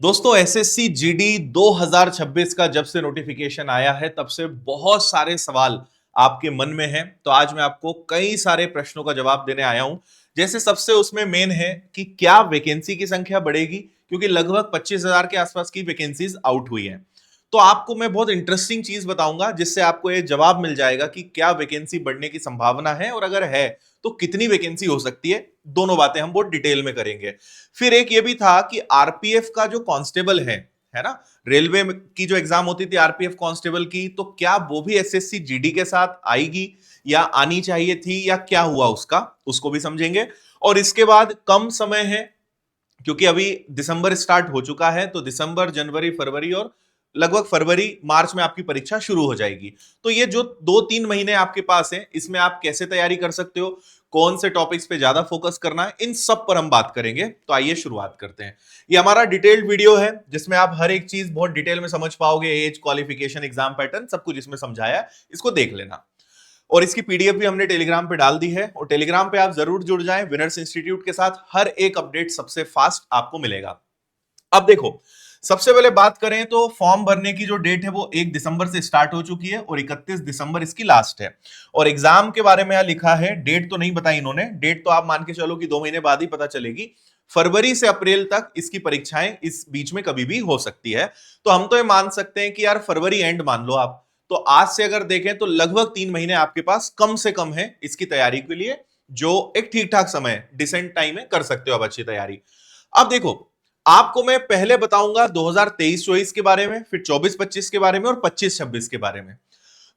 दोस्तों SSC GD 2026 का जब से नोटिफिकेशन आया है तब से बहुत सारे सवाल आपके मन में हैं। तो आज मैं आपको कई सारे प्रश्नों का जवाब देने आया हूं। जैसे सबसे उसमें मेन है कि क्या वैकेंसी की संख्या बढ़ेगी, क्योंकि लगभग 25,000 के आसपास की वैकेंसीज आउट हुई हैं। तो आपको मैं बहुत इंटरेस्टिंग चीज बताऊंगा जिससे आपको ये जवाब मिल जाएगा कि क्या वैकेंसी बढ़ने की संभावना है, और अगर है तो कितनी वैकेंसी हो सकती है। दोनों बातें हम बहुत डिटेल में करेंगे। फिर एक ये भी था कि आरपीएफ का जो कांस्टेबल है ना, रेलवे की जो एग्जाम होती थी आरपीएफ कांस्टेबल की, तो क्या वो भी एसएससी जीडी के साथ आएगी या आनी चाहिए थी, या क्या हुआ उसका, उसको भी समझेंगे। और इसके बाद कम समय है, क्योंकि अभी दिसंबर स्टार्ट हो चुका है, तो दिसंबर, जनवरी, फरवरी और लगभग फरवरी मार्च में आपकी परीक्षा शुरू हो जाएगी। तो ये जो 2-3 महीने आपके पास है, इसमें आप कैसे तैयारी कर सकते हो, कौन से टॉपिक्स पे ज्यादा फोकस करना है, इन सब पर हम बात करेंगे। तो आइए शुरुआत करते हैं। ये हमारा डिटेल्ड वीडियो है जिसमें आप हर एक चीज बहुत डिटेल में समझ पाओगे। एज, क्वालिफिकेशन, एग्जाम पैटर्न, सब कुछ इसमें समझाया है, इसको देख लेना। और इसकी पीडीएफ भी हमने टेलीग्राम पे डाल दी है, और टेलीग्राम पे आप जरूर जुड़ जाएं विनर्स इंस्टीट्यूट के साथ। हर एक अपडेट सबसे फास्ट आपको मिलेगा। अब देखो, सबसे पहले बात करें तो फॉर्म भरने की जो डेट है वो 1 दिसंबर से स्टार्ट हो चुकी है और 31 दिसंबर इसकी लास्ट है। और एग्जाम के बारे में यहां लिखा है, डेट तो नहीं बताई इन्होंने, डेट तो आप मान के चलो कि 2 महीने बाद ही पता चलेगी। फरवरी से अप्रैल तक इसकी परीक्षाएं इस बीच में कभी भी हो सकती है। तो हम तो ये मान सकते हैं कि यार फरवरी एंड मान लो आप। तो आज से अगर देखें तो लगभग 3 महीने आपके पास कम से कम है इसकी तैयारी के लिए, जो एक ठीक ठाक समय है, डिसेंट टाइम है, कर सकते हो आप अच्छी तैयारी। अब देखो, आपको मैं पहले बताऊंगा 2023-24 के बारे में, फिर 24-25 के बारे में और 25-26 के बारे में।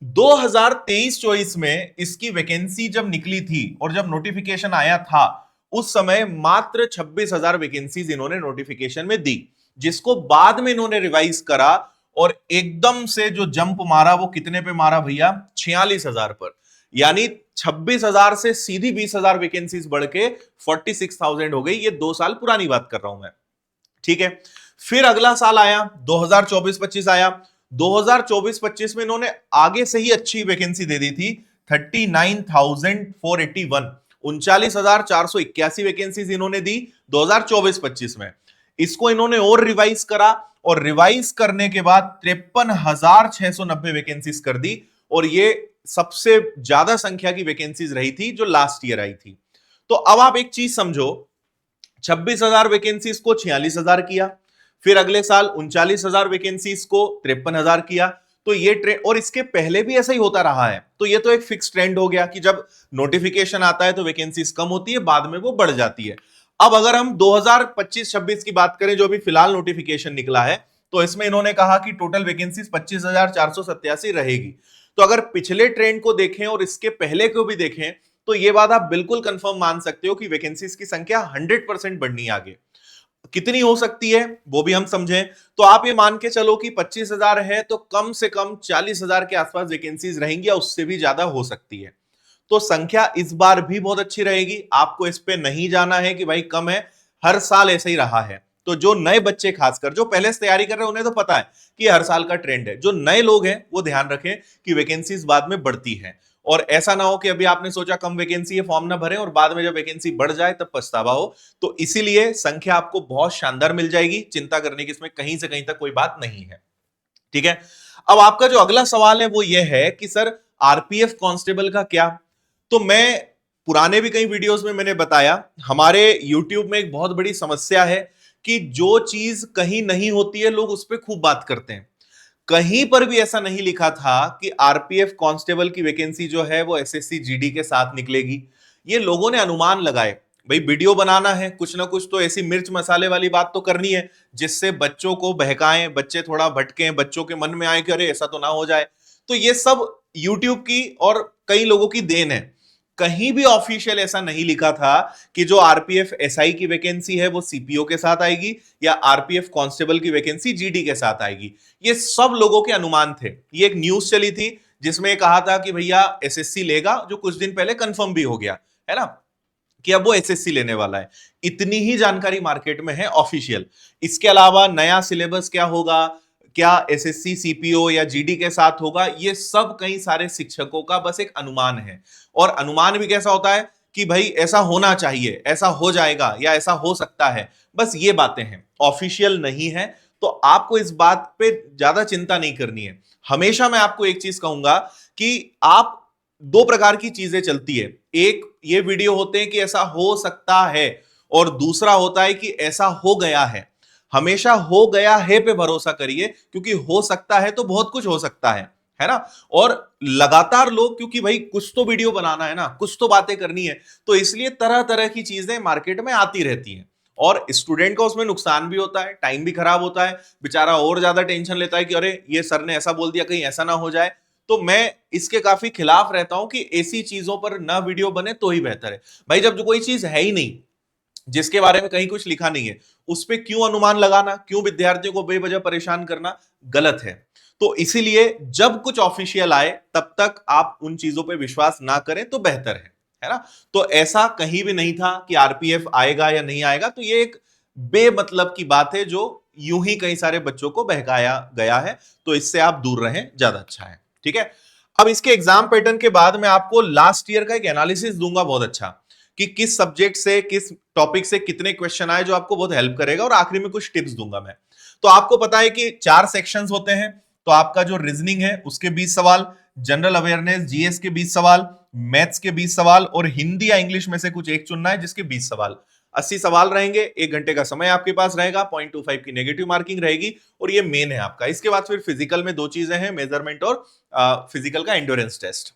2023-24 में इसकी वैकेंसी जब निकली थी और जब नोटिफिकेशन आया था, उस समय मात्र 26,000 वैकेंसीज इन्होंने नोटिफिकेशन में दी, जिसको बाद में इन्होंने रिवाइज करा और एकदम से जो जंप मारा वो कितने पे मारा भैया, 46,000 पर। यानी 26,000 से सीधी 20,000 वैकेंसीज बढ़ के 46,000 हो गई। ये 2 साल पुरानी बात कर रहा हूं मैं, ठीक है। फिर अगला साल आया, 2024-25 आया। 2024-25 में इन्होंने आगे से ही अच्छी वैकेंसी दे दी थी, 39,481, 39,481 वैकेंसीज इन्होंने दी 2024-25 में। इसको इन्होंने और रिवाइज करा, और रिवाइज करने के बाद 53,690 वैकेंसीज कर दी, और ये सबसे ज्यादा संख्या की वैकेंसीज रही थी जो लास्ट ईयर आई थी। तो अब आप एक चीज समझो, 26,000 वैकेंसीज को 46,000 किया, फिर अगले साल 39,000 वैकेंसीज को 53,000 किया। तो ये ट्रेंड, और इसके पहले भी ऐसा ही होता रहा है। तो ये तो एक फिक्स ट्रेंड हो गया कि जब नोटिफिकेशन आता है तो वैकेंसीज कम होती है, बाद में वो बढ़ जाती है। अब अगर हम 2025-26 की बात करें, जो अभी फिलहाल नोटिफिकेशन निकला है, तो इसमें इन्होंने कहा कि टोटल वैकेंसीज 25,487 रहेगी। तो अगर पिछले ट्रेंड को देखें और इसके पहले को भी देखें, तो ये बात आप बिल्कुल कंफर्म मान सकते हो कि वैकेंसीज की संख्या 100% बढ़नी आगे। कितनी हो सकती है वो भी हम समझें, तो आप ये मान के चलो कि 25,000 है तो कम से कम 40,000 के आसपास वैकेंसीज रहेंगी, या उससे भी ज्यादा हो सकती है। तो संख्या इस बार भी बहुत अच्छी रहेगी। आपको इस पे नहीं जाना है कि भाई कम है, हर साल ऐसा ही रहा है। तो जो नए बच्चे, खासकर जो पहले से तैयारी कर रहे हैं, उन्हें तो पता है कि हर साल का ट्रेंड है। जो नए लोग हैं वो ध्यान रखें कि वैकेंसीज बाद में बढ़ती है, और ऐसा ना हो कि अभी आपने सोचा कम वैकेंसी है, फॉर्म ना भरें और बाद में जब वैकेंसी बढ़ जाए तब पछतावा हो। तो इसीलिए संख्या आपको बहुत शानदार मिल जाएगी, चिंता करने की इसमें कहीं से कहीं तक कोई बात नहीं है, ठीक है। अब आपका जो अगला सवाल है वो ये है कि सर आरपीएफ कांस्टेबल का क्या। तो मैं पुराने भी कई वीडियोस में मैंने बताया, हमारे यूट्यूब में एक बहुत बड़ी समस्या है कि जो चीज कहीं नहीं होती है लोग उस पर खूब बात करते हैं। कहीं पर भी ऐसा नहीं लिखा था कि आरपीएफ कांस्टेबल की वैकेंसी जो है वो एसएससी जीडी के साथ निकलेगी। ये लोगों ने अनुमान लगाए। भाई वीडियो बनाना है, कुछ ना कुछ तो ऐसी मिर्च मसाले वाली बात तो करनी है जिससे बच्चों को बहकाएं, बच्चे थोड़ा भटकें, बच्चों के मन में आए कि अरे ऐसा तो ना हो जाए। तो ये सब यूट्यूब की और कई लोगों की देन है। कहीं भी ऑफिशियल ऐसा नहीं लिखा था कि जो आरपीएफ एसआई की वैकेंसी है वो सीपीओ के साथ आएगी, या आरपीएफ कांस्टेबल की वैकेंसी जीडी के साथ आएगी। ये सब लोगों के अनुमान थे। ये एक न्यूज चली थी जिसमें कहा था कि भैया एसएससी लेगा, जो कुछ दिन पहले कंफर्म भी हो गया है ना, कि अब वो एसएससी लेने वाला है। इतनी ही जानकारी मार्केट में है ऑफिशियल। इसके अलावा नया सिलेबस क्या होगा, क्या एसएससी सीपीओ या जीडी के साथ होगा, ये सब कई सारे शिक्षकों का बस एक अनुमान है। और अनुमान भी कैसा होता है कि भाई ऐसा होना चाहिए, ऐसा हो जाएगा, या ऐसा हो सकता है। बस ये बातें हैं, ऑफिशियल नहीं है, तो आपको इस बात पे ज्यादा चिंता नहीं करनी है। हमेशा मैं आपको एक चीज कहूंगा कि आप, दो प्रकार की चीजें चलती है, एक ये वीडियो होते हैं कि ऐसा हो सकता है, और दूसरा होता है कि ऐसा हो गया है। हमेशा हो गया है पे भरोसा करिए, क्योंकि हो सकता है तो बहुत कुछ हो सकता है ना। और लगातार लोग, क्योंकि भाई कुछ तो वीडियो बनाना है ना, कुछ तो बातें करनी है, तो इसलिए तरह तरह की चीजें मार्केट में आती रहती हैं, और स्टूडेंट का उसमें नुकसान भी होता है, टाइम भी खराब होता है, बेचारा और ज्यादा टेंशन लेता है कि अरे ये सर ने ऐसा बोल दिया, कहीं ऐसा ना हो जाए। तो मैं इसके काफी खिलाफ रहता हूं कि ऐसी चीजों पर ना वीडियो बने तो ही बेहतर है। भाई जब जो कोई चीज है ही नहीं, जिसके बारे में कहीं कुछ लिखा नहीं है, उस पर क्यों अनुमान लगाना, क्यों विद्यार्थियों को बेवजह परेशान करना, गलत है। तो इसीलिए जब कुछ ऑफिशियल आए तब तक आप उन चीजों पे विश्वास ना करें तो बेहतर है ना। तो ऐसा कहीं भी नहीं था कि आरपीएफ आएगा या नहीं आएगा, तो ये एक बेमतलब की बात है जो यूं ही कई सारे बच्चों को बहकाया गया है, तो इससे आप दूर रहें, ज्यादा अच्छा है। ठीक है, अब इसके एग्जाम पैटर्न के बाद मैं आपको लास्ट ईयर का एक एनालिसिस दूंगा बहुत अच्छा, कि किस सब्जेक्ट से, किस टॉपिक से कितने क्वेश्चन आए, जो आपको बहुत हेल्प करेगा, और आखिरी में कुछ टिप्स दूंगा मैं। तो आपको पता है कि 4 सेक्शंस होते हैं, तो आपका जो रीजनिंग है उसके 20 सवाल, जनरल अवेयरनेस जीएस के 20 सवाल, मैथ्स के 20 सवाल, और हिंदी या इंग्लिश में से कुछ एक चुनना है जिसके 20 सवाल। 80 सवाल रहेंगे, 1 घंटे का समय आपके पास रहेगा, 0.25 की नेगेटिव मार्किंग रहेगी, और ये मेन है आपका। इसके बाद फिर फिजिकल में 2 चीजें हैं, मेजरमेंट और फिजिकल का एंड्योरेंस टेस्ट।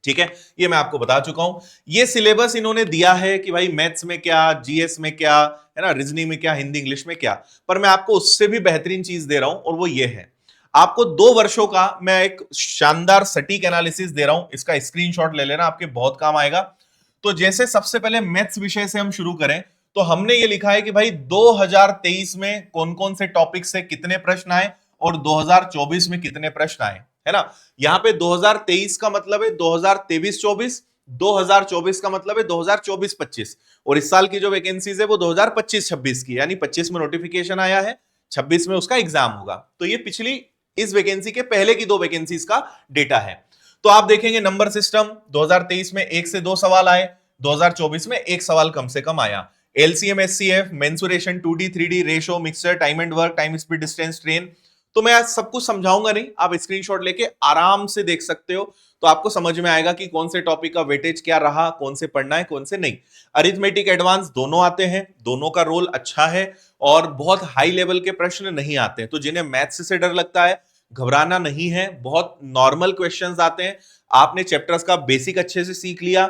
ठीक है, ये मैं आपको बता चुका हूं। ये सिलेबस इन्होंने दिया है कि भाई मैथ्स में क्या, जीएस में क्या, है ना, रीजनिंग में क्या, हिंदी इंग्लिश में क्या, पर मैं आपको उससे भी बेहतरीन चीज दे रहा हूं, और वो ये है, आपको 2 वर्षों का मैं एक शानदार सटीक एनालिसिस दे रहा हूं। इसका स्क्रीनशॉट ले लेना, आपके बहुत काम आएगा। तो जैसे सबसे पहले मैथ्स विषय से हम शुरू करें, तो हमने ये लिखा है कि भाई 2023 में कौन कौन से टॉपिक से कितने प्रश्न आए, और 2024 में कितने प्रश्न आए, है ना। यहां पे 2023 का मतलब है 2023-24, 2024 का मतलब है 2024-25, और इस साल की जो वैकेंसीज है वो 2025-26 की, यानी 25 में नोटिफिकेशन आया है, 26 में उसका एग्जाम होगा। तो ये पिछली, इस वैकेंसी के पहले की 2 वैकेंसीज का डेटा है। तो आप देखेंगे नंबर सिस्टम, 2023 में 1 से 2 सवाल आए, 2024 में 1 सवाल कम से कम आया। LCM, HCF, mensuration, 2D 3D, ratio, mixture, time and work, time speed distance, train. तो मैं आज सब कुछ समझाऊंगा नहीं, आप स्क्रीनशॉट लेके आराम से देख सकते हो, तो आपको समझ में आएगा कि कौन से टॉपिक का वेटेज क्या रहा, कौन से पढ़ना है, कौन से नहीं। अरिथमेटिक एडवांस दोनों आते हैं, दोनों का रोल अच्छा है, और बहुत हाई लेवल के प्रश्न नहीं आते हैं। तो जिन्हें मैथ्स से डर लगता है, घबराना नहीं है, बहुत नॉर्मल क्वेश्चंस आते हैं। आपने चैप्टर्स का बेसिक अच्छे से सीख लिया,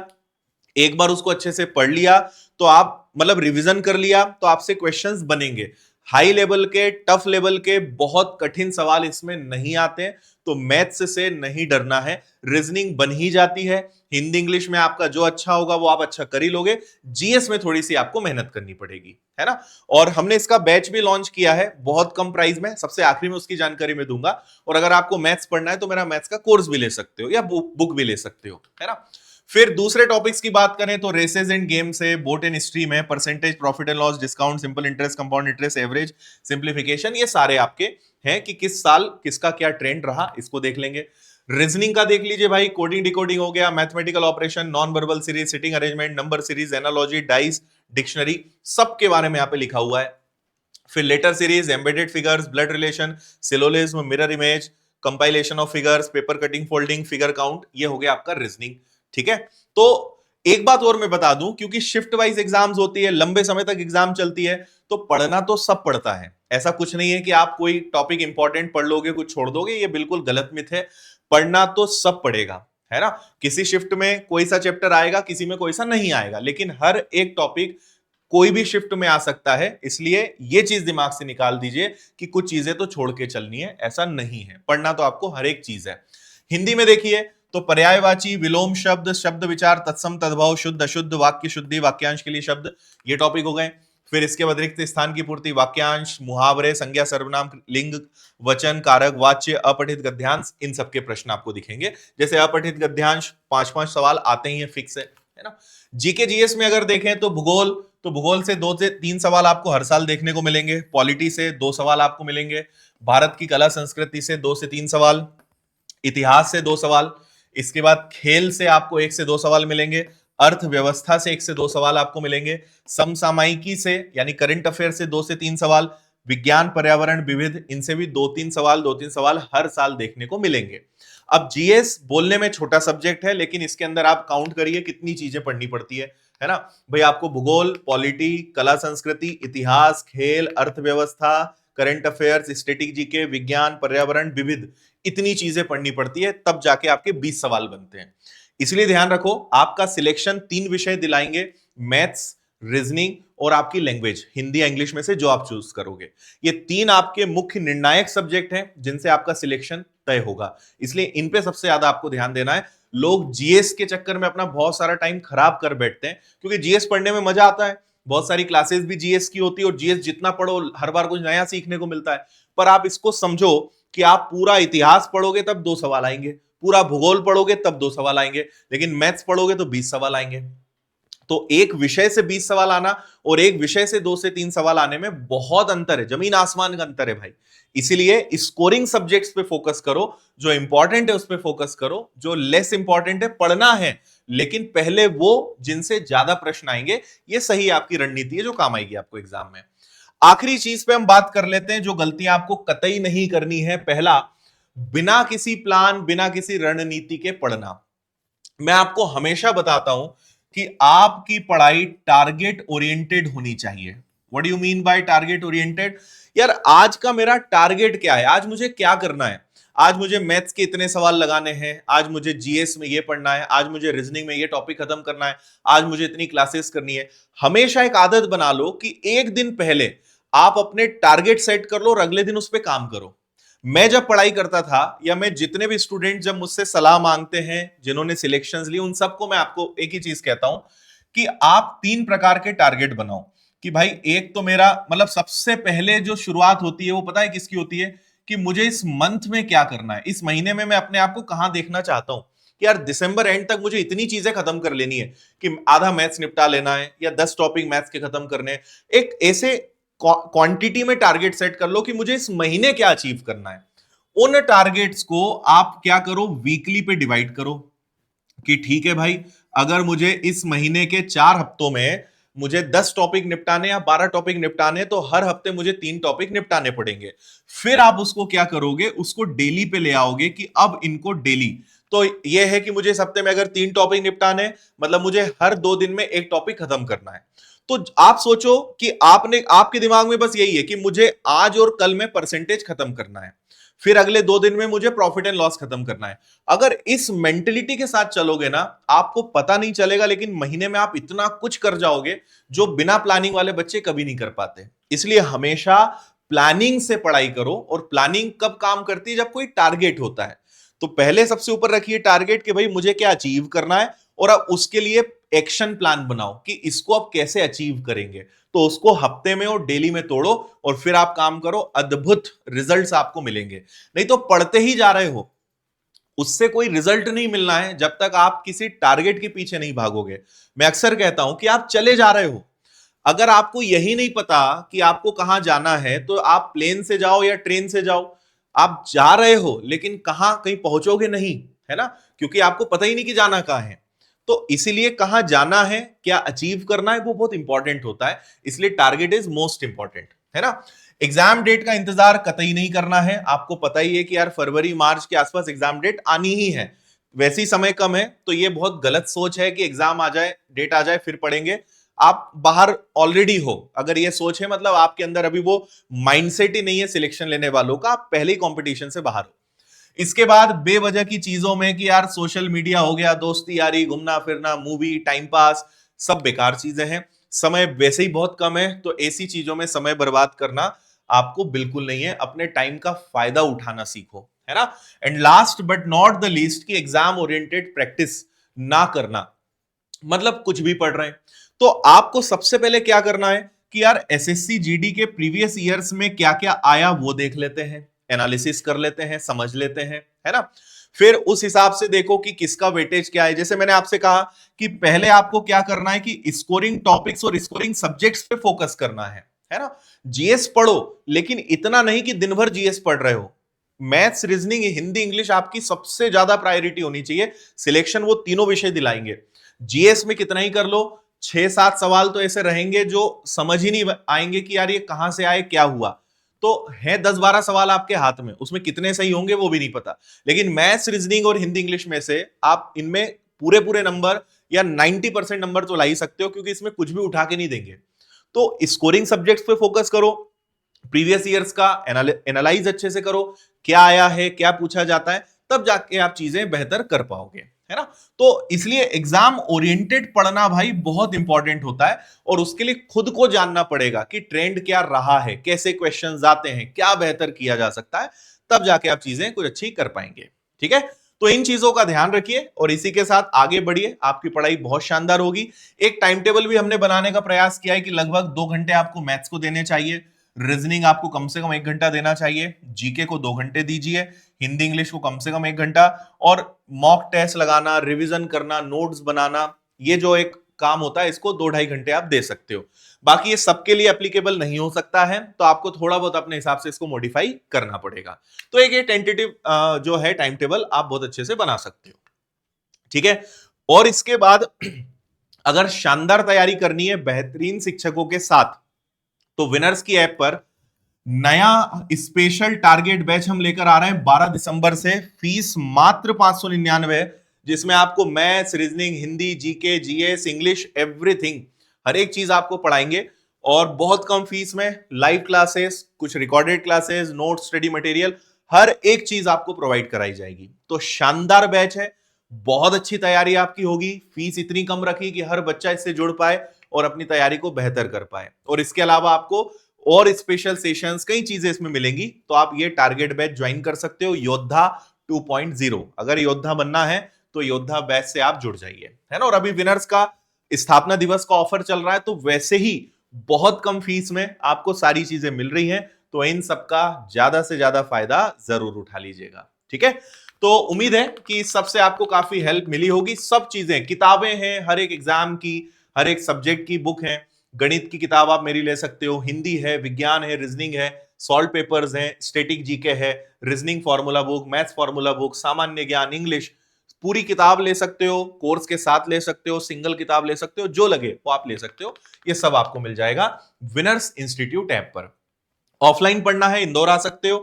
एक बार उसको अच्छे से पढ़ लिया, तो आप मतलब रिवीजन कर लिया, तो आपसे क्वेश्चंस बनेंगे। हाई लेवल के, टफ लेवल के, बहुत कठिन सवाल इसमें नहीं आते हैं, तो मैथ्स से नहीं डरना है। रीजनिंग बन ही जाती है, हिंदी इंग्लिश में आपका जो अच्छा होगा वो आप अच्छा कर ही लोगे, जीएस में थोड़ी सी आपको मेहनत करनी पड़ेगी, है ना। और हमने इसका बैच भी लॉन्च किया है बहुत कम प्राइस में, सबसे आखिरी में उसकी जानकारी मैं दूंगा। और अगर आपको मैथ्स पढ़ना है तो मेरा मैथ्स का कोर्स भी ले सकते हो, या बुक भी ले सकते हो, है ना। फिर दूसरे टॉपिक्स की बात करें तो रेसेस एंड गेम्स है, बोट एंड स्ट्रीम है, percentage, profit and loss, discount, simple interest, compound interest, average, simplification, ये सारे आपके हैं कि किस साल किसका क्या ट्रेंड रहा, इसको देख लेंगे। रीजनिंग का देख लीजिए भाई, कोडिंग डिकोडिंग हो गया, mathematical operation, non verbal series, sitting arrangement, number series, analogy, dice, dictionary, सबके बारे में यहाँ पे लिखा हुआ है। फिर letter series, embedded figures, blood relation, syllogism, mirror image, compilation of figures, paper cutting, folding, figure count, ये हो गया आपका रीजनिंग। ठीक है, तो एक बात और मैं बता दूं, क्योंकि शिफ्ट वाइज एग्जाम्स होती है, लंबे समय तक एग्जाम चलती है, तो पढ़ना तो सब पढ़ता है। ऐसा कुछ नहीं है कि आप कोई टॉपिक इंपॉर्टेंट पढ़ लोगे कुछ छोड़ दोगे, ये बिल्कुल गलत मिथ है। पढ़ना तो सब पड़ेगा, है ना। किसी शिफ्ट में कोई सा चैप्टर आएगा, किसी में कोई सा नहीं आएगा, लेकिन हर एक टॉपिक कोई भी शिफ्ट में आ सकता है। इसलिए ये चीज दिमाग से निकाल दीजिए कि कुछ चीजें तो छोड़ के चलनी है, ऐसा नहीं है। पढ़ना तो आपको हर एक चीज है। हिंदी में देखिए तो पर्यायवाची, विलोम शब्द, शब्द विचार, तत्सम, तद्भव, शुद्ध अशुद्ध, वाक्य शुद्धि, वाक्यांश के लिए शब्द, ये टॉपिक हो गए। फिर इसके अतिरिक्त स्थान की पूर्ति, वाक्यांश, मुहावरे, संज्ञा, सर्वनाम, लिंग, वचन, कारक, वाच्य, अपठित गद्यांश, इन सबके प्रश्न आपको दिखेंगे। जैसे अपठित गद्यांश 5-5 सवाल आते ही है, फिक्स है ना। जीके जीएस में अगर देखें तो भूगोल, तो भूगोल से 2 से 3 सवाल आपको हर साल देखने को मिलेंगे। पॉलिटी से 2 सवाल आपको मिलेंगे। भारत की कला संस्कृति से 2 से 3 सवाल। इतिहास से 2 सवाल। इसके बाद खेल से आपको 1 से 2 सवाल मिलेंगे। अर्थव्यवस्था से 1 से 2 सवाल आपको मिलेंगे, समसामयिकी से यानी करंट अफेयर से 2 से 3 सवाल, विज्ञान पर्यावरण विविध इनसे भी 2-3 सवाल हर साल देखने को मिलेंगे। अब जीएस बोलने में छोटा सब्जेक्ट है, लेकिन इसके अंदर आप काउंट करिए कितनी चीजें पढ़नी पड़ती है ना भाई। आपको भूगोल, पॉलिटी, कला संस्कृति, इतिहास, खेल, अर्थव्यवस्था, करंट अफेयर्स, स्टैटिक जीके, विज्ञान पर्यावरण विविध, इतनी चीजें पढ़नी पड़ती है, तब जाके आपके 20 सवाल बनते हैं। इसलिए ध्यान रखो, आपका सिलेक्शन 3 विषय दिलाएंगे, मैथ्स, रीजनिंग और आपकी लैंग्वेज, हिंदी या इंग्लिश में से जो आप चूज करोगे। ये 3 आपके मुख्य निर्णायक सब्जेक्ट हैं जिनसे आपका सिलेक्शन तय होगा, इसलिए इन पे सबसे ज्यादा आपको ध्यान देना है। लोग जीएस के चक्कर में अपना बहुत सारा टाइम खराब कर बैठते हैं, क्योंकि जीएस पढ़ने में मजा आता है, बहुत सारी क्लासेस भी जीएस की होती है और जीएस जितना पढ़ो हर बार कुछ नया सीखने को मिलता है। पर आप इसको समझो कि आप पूरा इतिहास पढ़ोगे तब 2 सवाल आएंगे, पूरा भूगोल पढ़ोगे तब 2 सवाल आएंगे, लेकिन मैथ्स पढ़ोगे तो 20 सवाल आएंगे। तो एक विषय से 20 सवाल आना और एक विषय से 2 से 3 सवाल आने में बहुत अंतर है, जमीन आसमान का अंतर है भाई। इसीलिए स्कोरिंग सब्जेक्ट्स पे फोकस करो, जो इंपॉर्टेंट है उस पे फोकस करो, जो लेस इंपॉर्टेंट है पढ़ना है, लेकिन पहले वो जिनसे ज्यादा प्रश्न आएंगे, ये सही आपकी रणनीति है जो काम आएगी आपको एग्जाम में। आखिरी चीज पे हम बात कर लेते हैं जो गलतियां आपको कतई नहीं करनी है। पहला, बिना किसी प्लान, बिना किसी रणनीति के पढ़ना। मैं आपको हमेशा बताता हूं कि आपकी पढ़ाई टारगेट ओरिएंटेड होनी चाहिए। What do you mean by target oriented? यार आज का मेरा टारगेट क्या है, आज मुझे क्या करना है? आज मुझे मैथ्स के इतने सवाल लगाने हैं, आज मुझे जीएस में ये पढ़ना है, आज मुझे रीजनिंग में ये टॉपिक खत्म करना है, आज मुझे इतनी क्लासेस करनी है। हमेशा एक आदत बना लो कि एक दिन पहले आप अपने टारगेट सेट कर लो और अगले दिन उस पर काम करो। मैं जब पढ़ाई करता था, या मैं जितने भी स्टूडेंट जब मुझसे सलाह मांगते हैं जिन्होंने सिलेक्शंस ली, उन सबको मैं आपको एक ही चीज कहता हूं कि आप 3 प्रकार के टारगेट बनाओ। कि भाई एक तो मेरा मतलब सबसे पहले जो शुरुआत होती है वो पता है किसकी होती है? कि मुझे इस मंथ में क्या करना है, इस महीने में मैं अपने आप को कहां देखना चाहता हूं कि यार दिसंबर एंड तक मुझे इतनी चीजें खत्म कर लेनी है कि आधा मैथ्स निपटा लेना है या 10 टॉपिक मैथ्स के खत्म करने हैं। एक ऐसे क्वांटिटी में टारगेट सेट कर लो कि मुझे इस महीने क्या अचीव करना है। उन टारगेट्स को आप क्या करो, वीकली पे डिवाइड करो कि ठीक है भाई, अगर मुझे इस महीने के 4 हफ्तों में मुझे 10 टॉपिक निपटाने या 12 टॉपिक निपटाने, तो हर हफ्ते मुझे 3 टॉपिक निपटाने पड़ेंगे। फिर आप उसको क्या करोगे, उसको डेली पे ले आओगे कि अब इनको डेली, तो यह है कि मुझे इस हफ्ते में अगर 3 टॉपिक निपटाने, मतलब मुझे हर 2 दिन में एक टॉपिक खत्म करना है। तो आप सोचो कि आपने, आपके दिमाग में बस यही है कि मुझे आज और कल में परसेंटेज खत्म करना है, फिर अगले 2 दिन में मुझे प्रॉफिट एंड लॉस खत्म करना है। अगर इस मेंटेलिटी के साथ चलोगे ना, आपको पता नहीं चलेगा, लेकिन महीने में आप इतना कुछ कर जाओगे जो बिना प्लानिंग वाले बच्चे कभी नहीं कर पाते। इसलिए हमेशा प्लानिंग से पढ़ाई करो, और प्लानिंग कब काम करती है? जब कोई टारगेट होता है। तो पहले सबसे ऊपर रखिए टारगेट कि भाई मुझे क्या अचीव करना है, और अब उसके लिए एक्शन प्लान बनाओ कि इसको आप कैसे अचीव करेंगे। तो उसको हफ्ते में और डेली में तोड़ो और फिर आप काम करो, अद्भुत रिजल्ट्स आपको मिलेंगे। नहीं तो पढ़ते ही जा रहे हो, उससे कोई रिजल्ट नहीं मिलना है जब तक आप किसी टारगेट के पीछे नहीं भागोगे। मैं अक्सर कहता हूं कि आप चले जा रहे हो, अगर आपको यही नहीं पता कि आपको कहां जाना है, तो आप प्लेन से जाओ या ट्रेन से जाओ, आप जा रहे हो लेकिन कहां, कहीं पहुंचोगे नहीं, है ना, क्योंकि आपको पता ही नहीं कि जाना कहां है। तो इसीलिए कहां जाना है, क्या अचीव करना है, वो बहुत इंपॉर्टेंट होता है। इसलिए टारगेट इज मोस्ट इंपॉर्टेंट, है ना। एग्जाम डेट का इंतजार कतई नहीं करना है। आपको पता ही है कि यार फरवरी मार्च के आसपास एग्जाम डेट आनी ही है, वैसे ही समय कम है, तो ये बहुत गलत सोच है कि एग्जाम आ जाए, डेट आ जाए फिर पढ़ेंगे। आप बाहर ऑलरेडी हो, अगर ये सोच है मतलब आपके अंदर अभी वो माइंडसेट ही नहीं है सिलेक्शन लेने वालों का, आप पहले ही कंपटीशन से बाहर हो। इसके बाद बेवजह की चीजों में कि यार सोशल मीडिया हो गया, दोस्ती यारी, घूमना फिरना, मूवी, टाइम पास, सब बेकार चीजें हैं। समय वैसे ही बहुत कम है, तो ऐसी चीजों में समय बर्बाद करना आपको बिल्कुल नहीं है। अपने टाइम का फायदा उठाना सीखो, है ना। And last but not the least, कि एग्जाम ओरिएंटेड प्रैक्टिस ना करना, मतलब कुछ भी पढ़ रहे हैं तो आपको सबसे पहले क्या करना है कि यार एसएससी जीडी के प्रीवियस ईयर्स में क्या क्या आया वो देख लेते हैं, एनालिसिस कर लेते हैं, समझ लेते हैं, है ना। फिर उस हिसाब से देखो कि किसका वेटेज क्या है। जैसे मैंने आपसे कहा कि पहले आपको क्या करना है कि स्कोरिंग टॉपिक्स और स्कोरिंग सब्जेक्ट्स पे फोकस करना है ना। जीएस पढ़ो, लेकिन इतना नहीं कि दिन भर जीएस पढ़ रहे हो, मैथ्स, रीजनिंग, हिंदी, इंग्लिश आपकी सबसे ज्यादा प्रायोरिटी होनी चाहिए। सिलेक्शन वो तीनों विषय दिलाएंगे। जीएस में कितना ही कर लो, 6-7 सवाल तो ऐसे रहेंगे जो समझ ही नहीं आएंगे कि यार ये कहां से आए, क्या हुआ। तो है 10-12 सवाल आपके हाथ में, उसमें कितने सही होंगे वो भी नहीं पता। लेकिन मैथ्स, रीजनिंग और हिंदी इंग्लिश में से आप इनमें पूरे पूरे नंबर या 90% नंबर तो ला ही सकते हो, क्योंकि इसमें कुछ भी उठा के नहीं देंगे। तो स्कोरिंग सब्जेक्ट्स पे फोकस करो, प्रीवियस ईयर्स का एनालाइज अच्छे से करो, क्या आया है, क्या पूछा जाता है, तब जाके आप चीजें बेहतर कर पाओगे, है ना। तो इसलिए एग्जाम ओरिएंटेड पढ़ना भाई बहुत इंपॉर्टेंट होता है, और उसके लिए खुद को जानना पड़ेगा कि ट्रेंड क्या रहा है, कैसे क्वेश्चंस आते हैं, क्या बेहतर किया जा सकता है, तब जाके आप चीजें कुछ अच्छी कर पाएंगे। ठीक है, तो इन चीजों का ध्यान रखिए और इसी के साथ आगे बढ़िए, आपकी पढ़ाई बहुत शानदार होगी। एक टाइम टेबल भी हमने बनाने का प्रयास किया है कि लगभग 2 घंटे आपको मैथ्स को देने चाहिए, रीजनिंग आपको कम से कम 1 घंटा देना चाहिए, जीके को 2 घंटे दीजिए, हिंदी इंग्लिश को कम से कम 1 घंटा, और मॉक टेस्ट लगाना, रिवीजन करना, नोट्स बनाना, ये जो एक काम होता है इसको 2-2.5 घंटे आप दे सकते हो। बाकी ये सबके लिए एप्लीकेबल नहीं हो सकता है, तो आपको थोड़ा बहुत अपने हिसाब से इसको मॉडिफाई करना पड़ेगा। तो एक ये टेंटेटिव जो है टाइम टेबल आप बहुत अच्छे से बना सकते हो। ठीक है, और इसके बाद अगर शानदार तैयारी करनी है बेहतरीन शिक्षकों के साथ, तो विनर्स की ऐप पर नया स्पेशल टारगेट बैच हम लेकर आ रहे हैं 12 दिसंबर से। फीस मात्र 599 है, जिसमें आपको maths, reasoning, Hindi, GK, GS, English, everything, हर एक चीज आपको पढ़ाएंगे, और बहुत कम फीस में लाइव क्लासेस, कुछ recorded classes, note, study material, हर एक चीज आपको प्रोवाइड कराई जाएगी। तो शानदार बैच है, बहुत अच्छी तैयारी आपकी होगी। फीस इतनी कम रखी कि हर बच्चा इससे जुड़ पाए और अपनी तैयारी को बेहतर कर पाए, और इसके अलावा आपको और स्पेशल सेशंस, कई चीजें इसमें मिलेंगी। तो आप ये टारगेट बैच ज्वाइन कर सकते हो, योद्धा 2.0। अगर योद्धा बनना है तो योद्धा बैच से आप जुड़ जाइए, है ना। और अभी विनर्स का स्थापना दिवस का ऑफर चल रहा है, तो वैसे ही बहुत कम फीस में आपको सारी चीजें मिल रही हैं, तो इन सबका ज्यादा से ज्यादा फायदा जरूर उठा लीजिएगा। ठीक है, तो उम्मीद है कि इस सबसे आपको काफी हेल्प मिली होगी। सब चीजें, किताबें हैं हर एक एग्जाम की, हर एक सब्जेक्ट की बुक है। गणित की किताब आप मेरी ले सकते हो, हिंदी है, विज्ञान है, रीजनिंग है, सॉल्व पेपर्स हैं, स्टैटिक जीके है, reasoning formula book, maths formula book, सामान्य ज्ञान, इंग्लिश, पूरी किताब ले सकते हो, कोर्स के साथ ले सकते हो, सिंगल किताब ले सकते हो, जो लगे वो आप ले सकते हो। ये सब आपको मिल जाएगा विनर्स इंस्टीट्यूट ऐप पर। ऑफलाइन पढ़ना है, इंदौर आ सकते हो।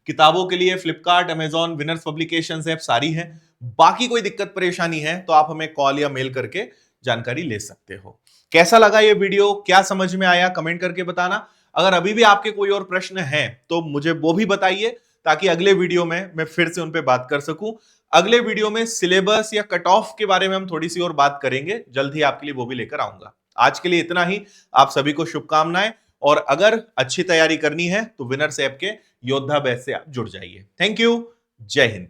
किताबों के लिए Flipkart, Amazon, winners publications app सारी हैं। बाकी कोई दिक्कत परेशानी है तो आप हमें कॉल या मेल करके जानकारी ले सकते हो। कैसा लगा ये वीडियो, क्या समझ में आया, कमेंट करके बताना। अगर अभी भी आपके कोई और प्रश्न हैं तो मुझे वो भी बताइए, ताकि अगले वीडियो में मैं फिर से उन पे बात कर सकूं। अगले वीडियो में सिलेबस या कट ऑफ के बारे में हम थोड़ी सी और बात करेंगे, जल्द ही आपके लिए वो भी लेकर आऊंगा। आज के लिए इतना ही, आप सभी को शुभकामनाएं, और अगर अच्छी तैयारी करनी है तो विनर्स ऐप के योद्धा बैच से आप जुड़ जाइए। थैंक यू, जय हिंद।